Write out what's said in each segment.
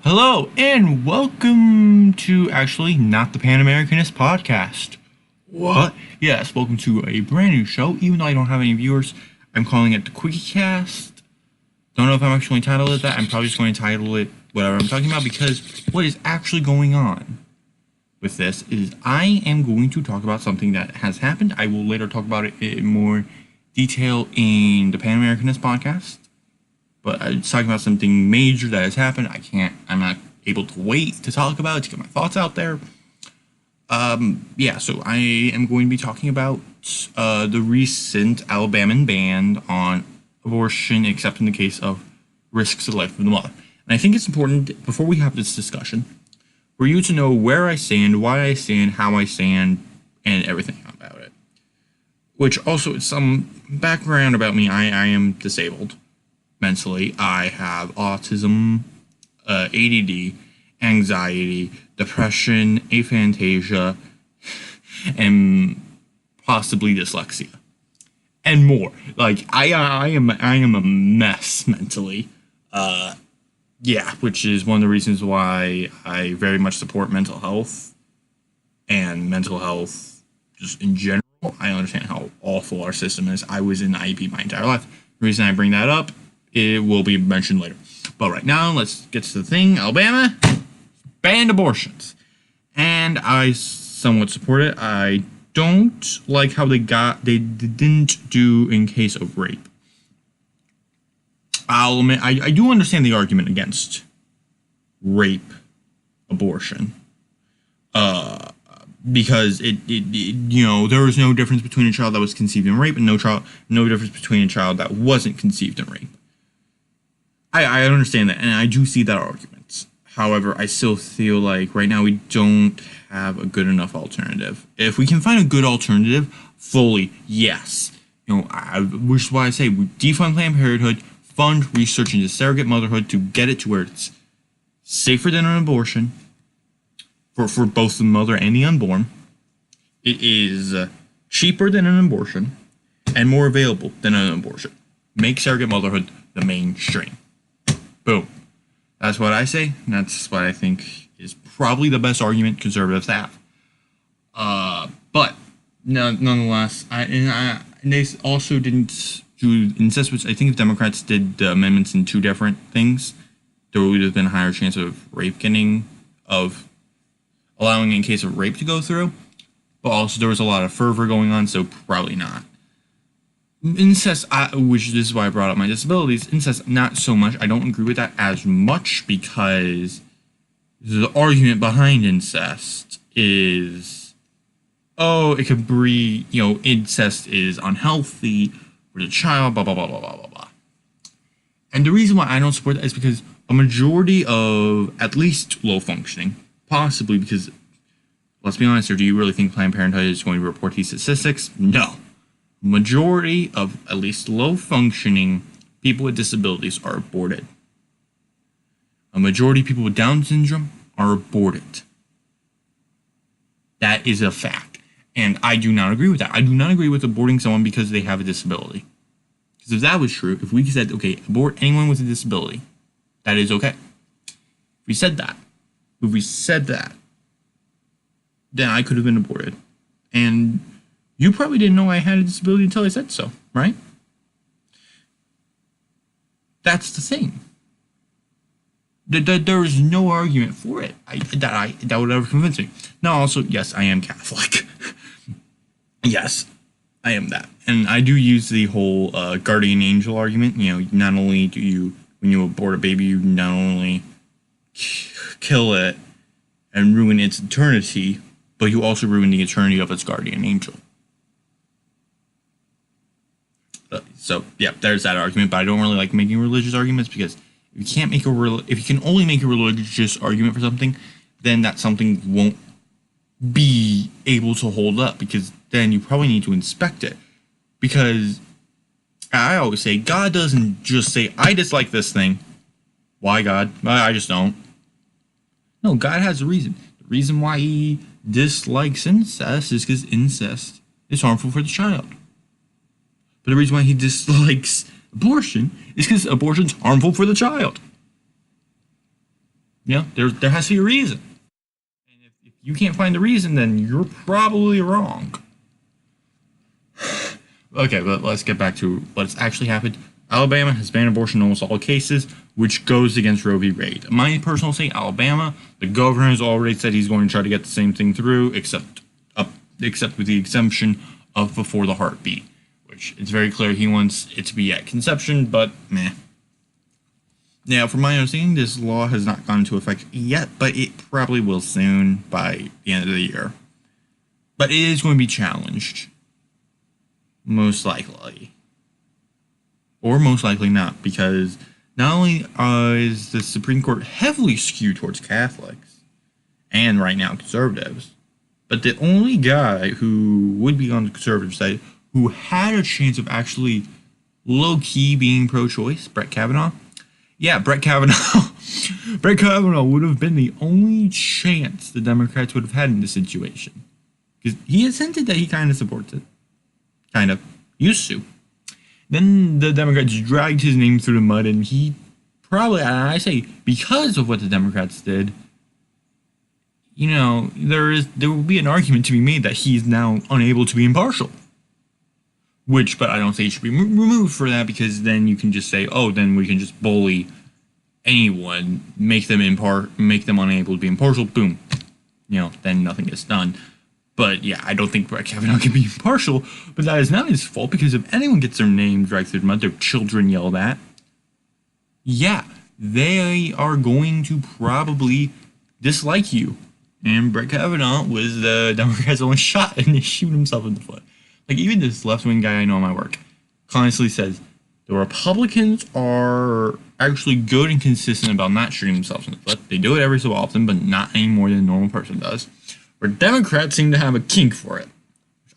Hello and welcome to actually not the Pan Americanist podcast. What? Yes, welcome to a brand new show. Even though I don't have any viewers, I'm calling it the Quickie-cast. Don't know if I'm actually entitled it that. I'm probably just going to title it whatever I'm talking about because what is actually going on with this is I am going to talk about something that has happened. I will later talk about it in more detail in the Pan Americanist podcast. But it's talking about something major that has happened. I'm not able to wait to talk about it, to get my thoughts out there. So I am going to be talking about the recent Alabama ban on abortion, except in the case of risks to the life of the mother. And I think it's important, before we have this discussion, for you to know where I stand, why I stand, how I stand, and everything about it. Which also, some background about me, I am disabled. Mentally, I have autism, ADD, anxiety, depression, aphantasia, and possibly dyslexia, and more. Like I am a mess mentally. Which is one of the reasons why I very much support mental health and mental health just in general. I understand how awful our system is. I was in the IEP my entire life. The reason I bring that up, it will be mentioned later. But right now, let's get to the thing. Alabama banned abortions. And I somewhat support it. I don't like how they didn't do in case of rape. I'll admit, I do understand the argument against rape abortion. Because there was no difference between a child that was conceived in rape and no difference between a child that wasn't conceived in rape. I understand that, and I do see that argument. However, I still feel like right now we don't have a good enough alternative. If we can find a good alternative, fully, yes. Which is why I say we defund Planned Parenthood, fund research into surrogate motherhood to get it to where it's safer than an abortion for both the mother and the unborn. It is cheaper than an abortion and more available than an abortion. Make surrogate motherhood the mainstream. Boom. That's what I say, and that's what I think is probably the best argument conservatives have. But nonetheless, they also didn't do incest, which I think if Democrats did the amendments in two different things, there would have been a higher chance of allowing in case of rape to go through. But also there was a lot of fervor going on, so probably not. Incest, which this is why I brought up my disabilities, incest, not so much. I don't agree with that as much because the argument behind incest is, it could breed, incest is unhealthy for the child, blah, blah, blah, blah, blah, blah, blah. And the reason why I don't support that is because a majority of, at least low functioning, possibly because, let's be honest here, do you really think Planned Parenthood is going to report these statistics? No. Majority of at least low-functioning people with disabilities are aborted. A majority of people with Down syndrome are aborted. That is a fact. And I do not agree with that. I do not agree with aborting someone because they have a disability. Because if that was true, if we said, okay, abort anyone with a disability, that is okay. If we said that, then I could have been aborted. And you probably didn't know I had a disability until I said so, right? That's the thing. There is no argument for it that would ever convince me. Now, also, yes, I am Catholic. Yes, I am that. And I do use the whole guardian angel argument. Not only do you, when you abort a baby, you not only kill it and ruin its eternity, but you also ruin the eternity of its guardian angel. So there's that argument, but I don't really like making religious arguments because if you can only make a religious argument for something, then that something won't be able to hold up because then you probably need to inspect it. Because I always say God doesn't just say I dislike this thing. Why, God? I just don't. No, God has a reason. The reason why He dislikes incest is because incest is harmful for the child. But the reason why He dislikes abortion is because abortion's harmful for the child. There has to be a reason. And if you can't find the reason, then you're probably wrong. Okay, but let's get back to what's actually happened. Alabama has banned abortion in almost all cases, which goes against Roe v. Wade. My personal say, Alabama, the governor has already said he's going to try to get the same thing through, except with the exemption of before the heartbeat, which it's very clear he wants it to be at conception, but meh. Now, from my understanding, this law has not gone into effect yet, but it probably will soon by the end of the year. But it is going to be challenged. Most likely. Or most likely not, because not only is the Supreme Court heavily skewed towards Catholics, and right now conservatives, but the only guy who would be on the conservative side who had a chance of actually low-key being pro-choice, Brett Kavanaugh. Yeah, Brett Kavanaugh. Brett Kavanaugh would have been the only chance the Democrats would have had in this situation. Because he has hinted that he kind of supports it. Kind of. Used to. Then the Democrats dragged his name through the mud, and he probably, and I say because of what the Democrats did, there will be an argument to be made that he's now unable to be impartial. But I don't say he should be removed for that, because then you can just say, oh, then we can just bully anyone, make them unable to be impartial, boom. Then nothing gets done. But yeah, I don't think Brett Kavanaugh can be impartial, but that is not his fault, because if anyone gets their name dragged through the mud, their children yelled at, yeah, they are going to probably dislike you. And Brett Kavanaugh was the Democrats' only shot, and they shoot himself in the foot. Like, even this left-wing guy I know in my work constantly says, the Republicans are actually good and consistent about not shooting themselves in the foot. They do it every so often, but not any more than a normal person does. Where Democrats seem to have a kink for it.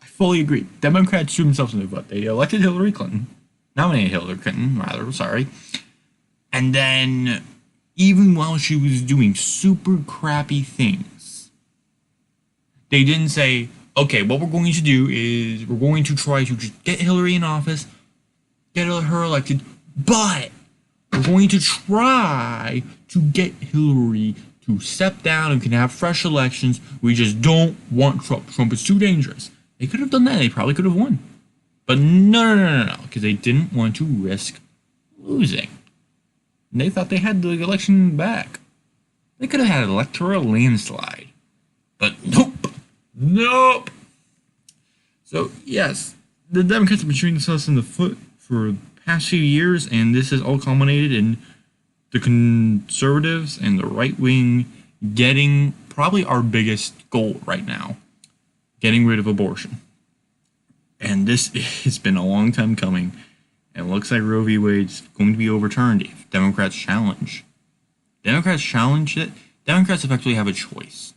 I fully agree. Democrats shoot themselves in the foot. They elected Hillary Clinton. Nominated Hillary Clinton, rather, sorry. And then, even while she was doing super crappy things, they didn't say, okay, what we're going to do is we're going to try to just get Hillary in office, get her elected, but we're going to try to get Hillary to step down and can have fresh elections. We just don't want Trump. Trump is too dangerous. They could have done that. They probably could have won. But no, because they didn't want to risk losing. And they thought they had the election back. They could have had an electoral landslide. But nope. So, yes, the Democrats have been shooting themselves in the foot for the past few years, and this has all culminated in the conservatives and the right wing getting probably our biggest goal right now, getting rid of abortion. And this has been a long time coming, and it looks like Roe v. Wade's going to be overturned if Democrats challenge. Democrats challenge it. Democrats effectively have a choice.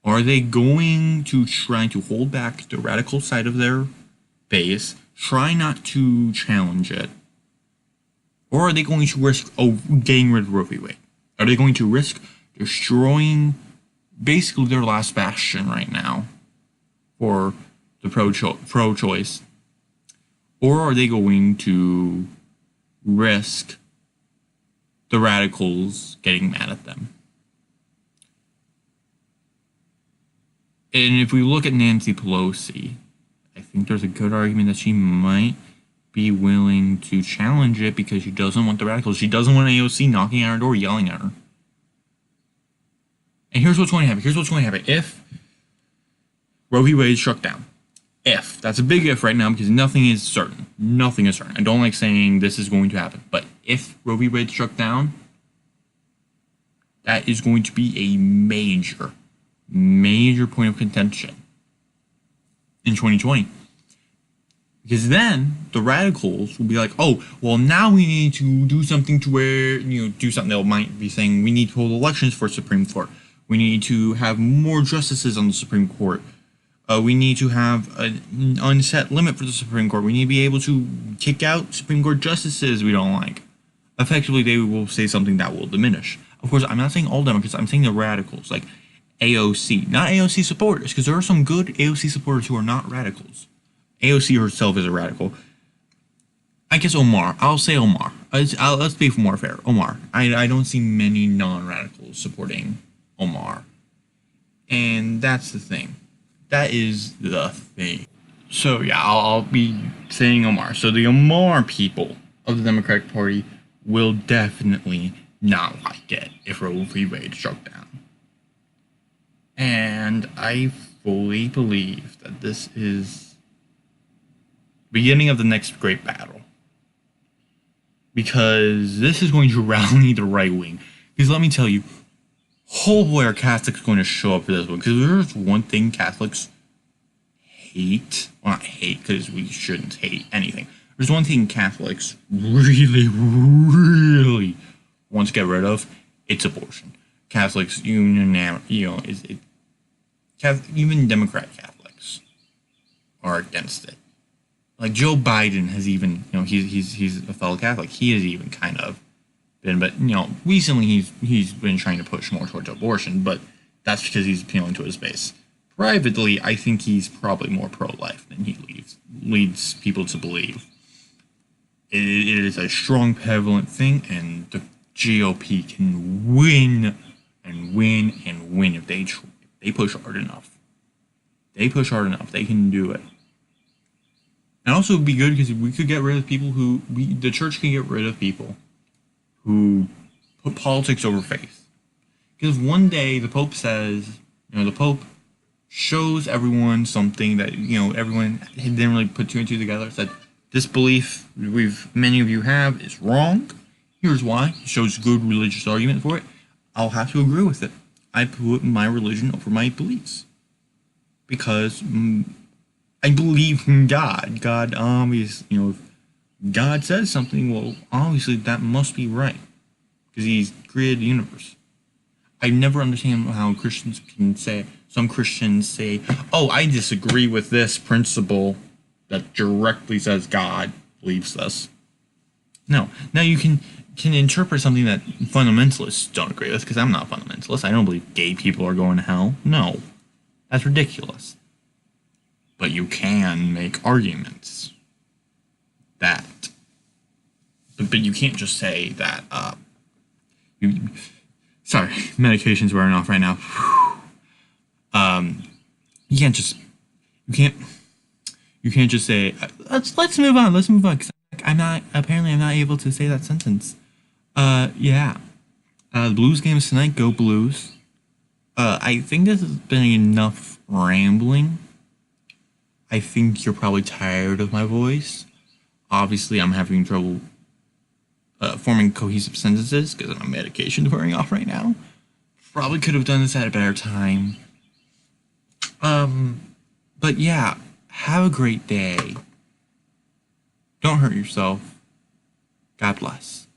Are they going to try to hold back the radical side of their base, try not to challenge it, or are they going to risk getting rid of Roe v. Wade? Are they going to risk destroying basically their last bastion right now for the pro-choice? Or are they going to risk the radicals getting mad at them? And if we look at Nancy Pelosi, I think there's a good argument that she might be willing to challenge it because she doesn't want the radicals. She doesn't want AOC knocking at her door, yelling at her. And here's what's going to happen. If Roe v. Wade is struck down, that's a big if right now because nothing is certain. I don't like saying this is going to happen. But if Roe v. Wade is struck down, that is going to be a major point of contention in 2020. Because then the radicals will be like, oh, well, now we need to do something to where, do something. They might be saying we need to hold elections for Supreme Court. We need to have more justices on the Supreme Court. We need to have an unset limit for the Supreme Court. We need to be able to kick out Supreme Court justices we don't like. Effectively, they will say something that will diminish. Of course, I'm not saying all Democrats. I'm saying the radicals, like AOC. Not AOC supporters, because there are some good AOC supporters who are not radicals. AOC herself is a radical. I guess Omar. I'll say Omar. Let's be more fair. Omar. I don't see many non-radicals supporting Omar. And that's the thing. That is the thing. So yeah, I'll be saying Omar. So the Omar people of the Democratic Party will definitely not like it if Roe v. Wade struck down. And I fully believe that this is the beginning of the next great battle. Because this is going to rally the right wing. Because let me tell you, hopefully our Catholics are going to show up for this one. Because there's one thing Catholics hate. Well, not hate, because we shouldn't hate anything. There's one thing Catholics really, really want to get rid of. It's abortion. Catholics, even Democrat Catholics are against it. Like Joe Biden has even, he's a fellow Catholic. He has even kind of been, but recently he's been trying to push more towards abortion, but that's because he's appealing to his base. Privately, I think he's probably more pro-life than he leads people to believe. It is a strong, prevalent thing, and the GOP can win and win and win if they push hard enough. They push hard enough. They can do it. And also, it would be good because we could get rid of people the church can get rid of people who put politics over faith. Because one day the Pope says, the Pope shows everyone something that, everyone didn't really put two and two together. Said, this belief many of you have is wrong. Here's why. He shows good religious argument for it. I'll have to agree with it. I put my religion over my beliefs. Because I believe in God. God obviously, if God says something, well, obviously that must be right. Because He's created the universe. I never understand how some Christians say, oh, I disagree with this principle that directly says God believes this. No. Now you can interpret something that fundamentalists don't agree with, because I'm not a fundamentalist. I don't believe gay people are going to hell. No. That's ridiculous. But you can make arguments that... But you can't just say that... Sorry, medication's wearing off right now. You can't just say, let's move on, because I'm not able to say that sentence. Yeah. The Blues game is tonight, go Blues. I think this has been enough rambling. I think you're probably tired of my voice. Obviously, I'm having trouble forming cohesive sentences because my medication's wearing off right now. Probably could have done this at a better time. But yeah, have a great day. Don't hurt yourself. God bless.